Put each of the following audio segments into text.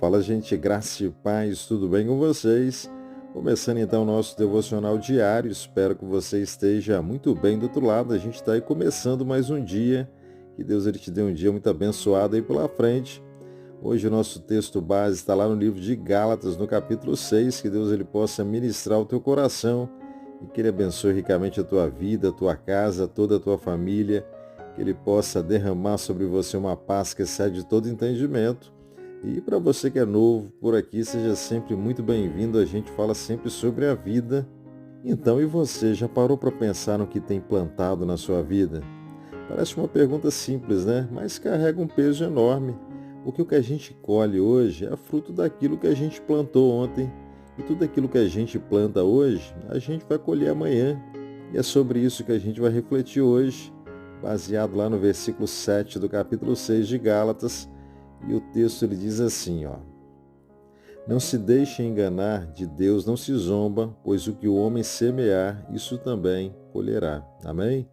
Fala, gente, graça e paz, tudo bem com vocês? Começando então o nosso devocional diário, espero que você esteja muito bem do outro lado. A gente está aí começando mais um dia, que Deus ele te dê um dia muito abençoado aí pela frente. Hoje o nosso texto base está lá no livro de Gálatas, no capítulo 6, que Deus ele possa ministrar o teu coração e que Ele abençoe ricamente a tua vida, a tua casa, toda a tua família, que Ele possa derramar sobre você uma paz que excede todo entendimento. E para você que é novo por aqui, seja sempre muito bem-vindo. A gente fala sempre sobre a vida. Então, e você já parou para pensar no que tem plantado na sua vida? Parece uma pergunta simples, né? Mas carrega um peso enorme. Porque o que a gente colhe hoje é fruto daquilo que a gente plantou ontem. E tudo aquilo que a gente planta hoje, a gente vai colher amanhã. E é sobre isso que a gente vai refletir hoje, baseado lá no versículo 7 do capítulo 6 de Gálatas. E o texto ele diz assim, ó: Não se deixe enganar, de Deus não se zomba, pois o que o homem semear, isso também colherá. Amém?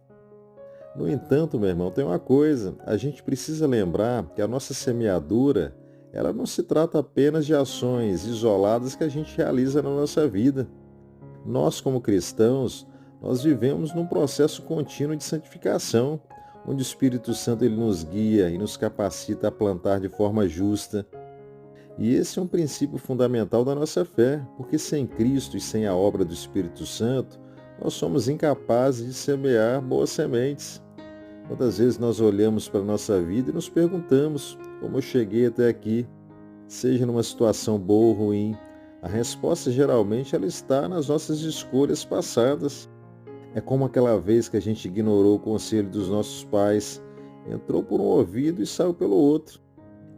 No entanto, meu irmão, tem uma coisa, a gente precisa lembrar que a nossa semeadura, ela não se trata apenas de ações isoladas que a gente realiza na nossa vida. Nós, como cristãos, nós vivemos num processo contínuo de santificação, onde o Espírito Santo ele nos guia e nos capacita a plantar de forma justa. E esse é um princípio fundamental da nossa fé, porque sem Cristo e sem a obra do Espírito Santo, nós somos incapazes de semear boas sementes. Quantas vezes nós olhamos para a nossa vida e nos perguntamos como eu cheguei até aqui, seja numa situação boa ou ruim. A resposta geralmente ela está nas nossas escolhas passadas. É como aquela vez que a gente ignorou o conselho dos nossos pais, entrou por um ouvido e saiu pelo outro.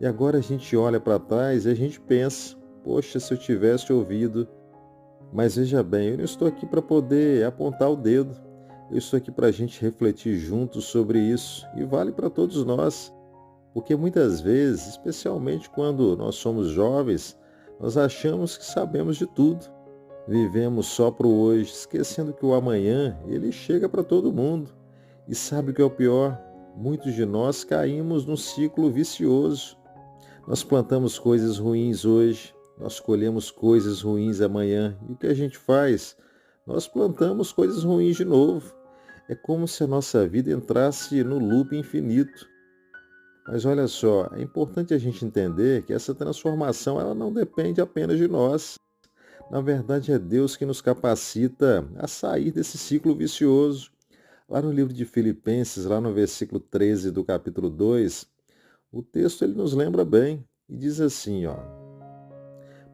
E agora a gente olha para trás e a gente pensa, poxa, se eu tivesse ouvido. Mas veja bem, eu não estou aqui para poder apontar o dedo. Eu estou aqui para a gente refletir juntos sobre isso. E vale para todos nós. Porque muitas vezes, especialmente quando nós somos jovens, nós achamos que sabemos de tudo. Vivemos só para o hoje, esquecendo que o amanhã, ele chega para todo mundo. E sabe o que é o pior? Muitos de nós caímos num ciclo vicioso. Nós plantamos coisas ruins hoje, nós colhemos coisas ruins amanhã. E o que a gente faz? Nós plantamos coisas ruins de novo. É como se a nossa vida entrasse no loop infinito. Mas olha só, é importante a gente entender que essa transformação ela não depende apenas de nós. Na verdade, é Deus que nos capacita a sair desse ciclo vicioso. Lá no livro de Filipenses, lá no versículo 13 do capítulo 2, o texto ele nos lembra bem e diz assim, ó: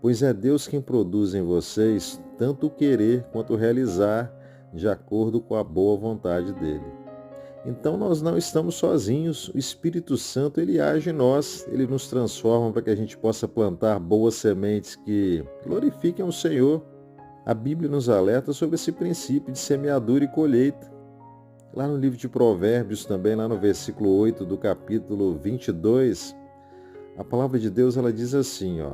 Pois é Deus quem produz em vocês tanto o querer quanto o realizar, de acordo com a boa vontade dele. Então nós não estamos sozinhos, o Espírito Santo ele age em nós, ele nos transforma para que a gente possa plantar boas sementes que glorifiquem o Senhor. A Bíblia nos alerta sobre esse princípio de semeadura e colheita. Lá no livro de Provérbios, também lá no versículo 8 do capítulo 22, a palavra de Deus ela diz assim, ó: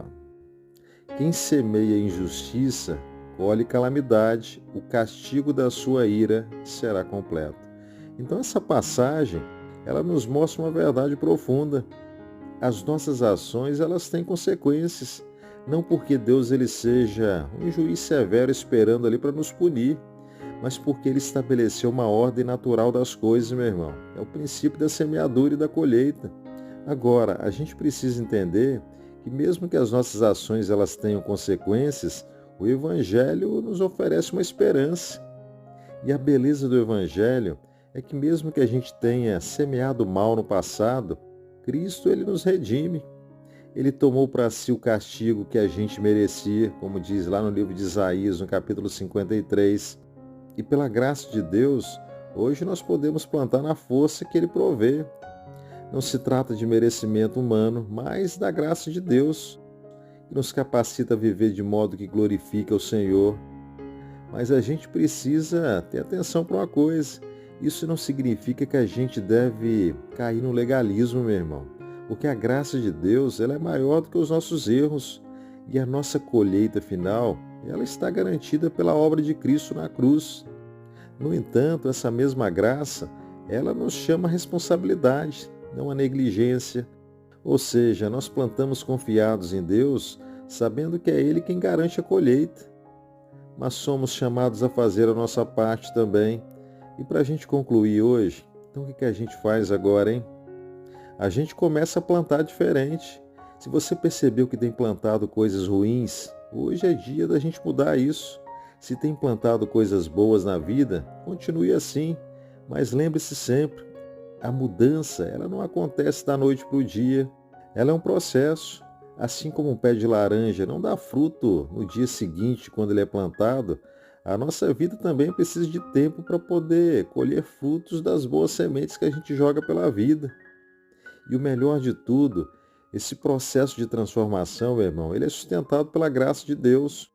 Quem semeia injustiça, colhe calamidade, o castigo da sua ira será completo. Então essa passagem, ela nos mostra uma verdade profunda. As nossas ações, elas têm consequências. Não porque Deus ele seja um juiz severo esperando ali para nos punir, mas porque ele estabeleceu uma ordem natural das coisas, meu irmão. É o princípio da semeadura e da colheita. Agora, a gente precisa entender que mesmo que as nossas ações elas tenham consequências, o Evangelho nos oferece uma esperança. E a beleza do Evangelho é que mesmo que a gente tenha semeado mal no passado, Cristo ele nos redime. Ele tomou para si o castigo que a gente merecia, como diz lá no livro de Isaías, no capítulo 53. E pela graça de Deus, hoje nós podemos plantar na força que Ele provê. Não se trata de merecimento humano, mas da graça de Deus, que nos capacita a viver de modo que glorifica o Senhor. Mas a gente precisa ter atenção para uma coisa. Isso não significa que a gente deve cair no legalismo, meu irmão. Porque a graça de Deus ela é maior do que os nossos erros. E a nossa colheita final, ela está garantida pela obra de Cristo na cruz. No entanto, essa mesma graça, ela nos chama a responsabilidade, não a negligência. Ou seja, nós plantamos confiados em Deus, sabendo que é Ele quem garante a colheita, mas somos chamados a fazer a nossa parte também. E para a gente concluir hoje, então o que a gente faz agora, hein? A gente começa a plantar diferente. Se você percebeu que tem plantado coisas ruins, hoje é dia da gente mudar isso. Se tem plantado coisas boas na vida, continue assim. Mas lembre-se sempre, a mudança, ela não acontece da noite para o dia. Ela é um processo. Assim como um pé de laranja não dá fruto no dia seguinte, quando ele é plantado, a nossa vida também precisa de tempo para poder colher frutos das boas sementes que a gente joga pela vida. E o melhor de tudo, esse processo de transformação, meu irmão, ele é sustentado pela graça de Deus.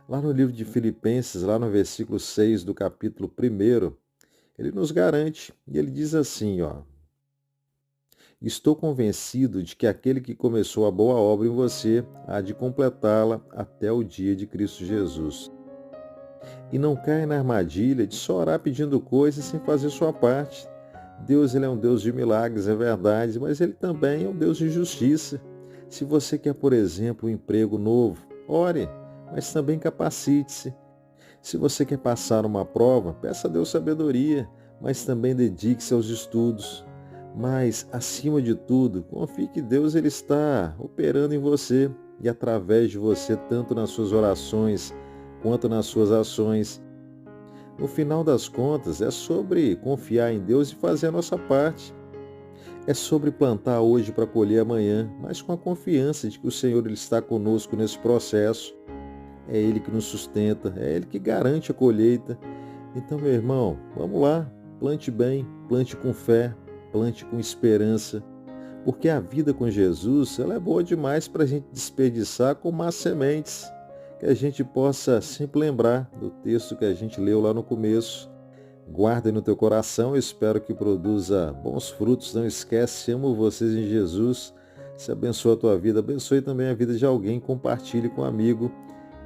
Lá no livro de Filipenses, lá no versículo 6 do capítulo 1, ele nos garante, e ele diz assim, ó: estou convencido de que aquele que começou a boa obra em você há de completá-la até o dia de Cristo Jesus. E não caia na armadilha de só orar pedindo coisas sem fazer sua parte. Deus, ele é um Deus de milagres, é verdade, mas ele também é um Deus de justiça. Se você quer, por exemplo, um emprego novo, ore, mas também capacite-se. Se você quer passar uma prova, peça a Deus sabedoria, mas também dedique-se aos estudos. Mas, acima de tudo, confie que Deus ele está operando em você e através de você, tanto nas suas orações quanto nas suas ações. No final das contas, é sobre confiar em Deus e fazer a nossa parte. É sobre plantar hoje para colher amanhã, mas com a confiança de que o Senhor ele está conosco nesse processo. É Ele que nos sustenta, é Ele que garante a colheita. Então, meu irmão, vamos lá, plante bem, plante com fé, plante com esperança, porque a vida com Jesus ela é boa demais para a gente desperdiçar com más sementes. Que a gente possa sempre lembrar do texto que a gente leu lá no começo. Guarda no teu coração, eu espero que produza bons frutos. Não esquece, amo vocês em Jesus. Se abençoa a tua vida, abençoe também a vida de alguém, compartilhe com um amigo.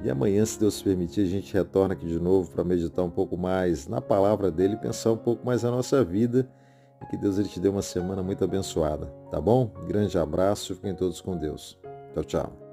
E amanhã, se Deus permitir, a gente retorna aqui de novo para meditar um pouco mais na palavra dele, pensar um pouco mais na nossa vida. E que Deus ele te dê uma semana muito abençoada, tá bom? Um grande abraço, fiquem todos com Deus. Tchau, tchau.